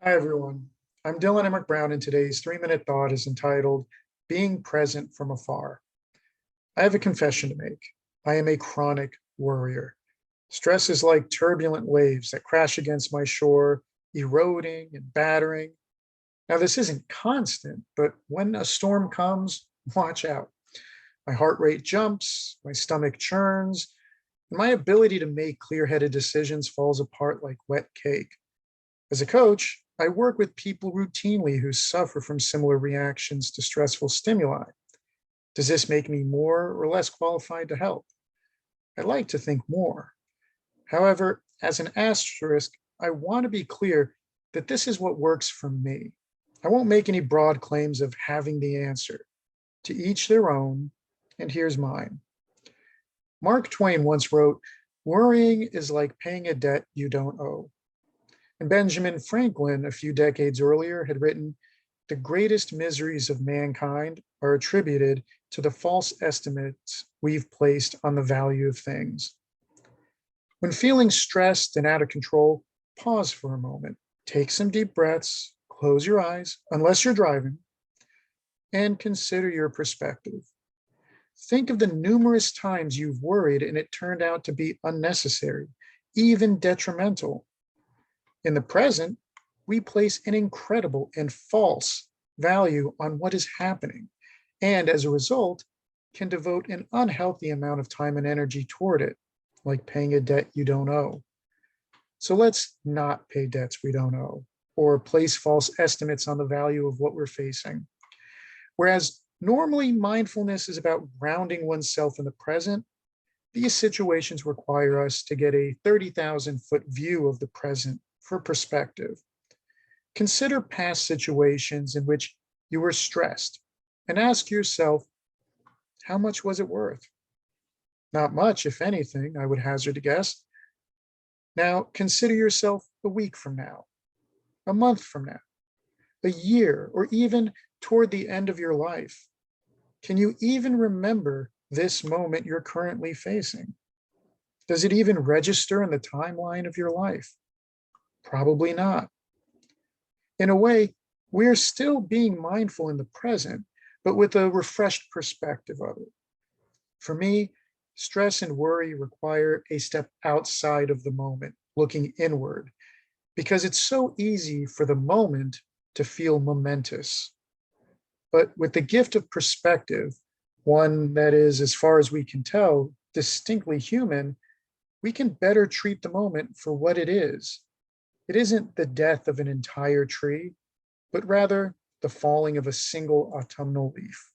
Hi, everyone. I'm Dylan Emerick-Brown, and today's 3-minute thought is entitled Being Present from Afar. I have a confession to make. I am a chronic worrier. Stress is like turbulent waves that crash against my shore, eroding and battering. Now, this isn't constant, but when a storm comes, watch out. My heart rate jumps, my stomach churns, and my ability to make clear headed decisions falls apart like wet cake. As a coach, I work with people routinely who suffer from similar reactions to stressful stimuli. Does this make me more or less qualified to help? I like to think more. However, as an asterisk, I want to be clear that this is what works for me. I won't make any broad claims of having the answer. To each their own, and here's mine. Mark Twain once wrote, "Worrying is like paying a debt you don't owe." And Benjamin Franklin, a few decades earlier, had written, "The greatest miseries of mankind are attributed to the false estimates we've placed on the value of things." When feeling stressed and out of control, pause for a moment, take some deep breaths, close your eyes, unless you're driving, and consider your perspective. Think of the numerous times you've worried and it turned out to be unnecessary, even detrimental. In the present, we place an incredible and false value on what is happening, and as a result, can devote an unhealthy amount of time and energy toward it, like paying a debt you don't owe. So let's not pay debts we don't owe, or place false estimates on the value of what we're facing. Whereas normally mindfulness is about grounding oneself in the present, these situations require us to get a 30,000-foot view of the present for perspective. Consider past situations in which you were stressed and ask yourself, how much was it worth? Not much, if anything, I would hazard a guess. Now consider yourself a week from now, a month from now, a year, or even toward the end of your life. Can you even remember this moment you're currently facing? Does it even register in the timeline of your life? Probably not. In a way, we're still being mindful in the present, but with a refreshed perspective of it. For me, stress and worry require a step outside of the moment, looking inward, because it's so easy for the moment to feel momentous. But with the gift of perspective, one that is, as far as we can tell, distinctly human, we can better treat the moment for what it is. It isn't the death of an entire tree, but rather the falling of a single autumnal leaf.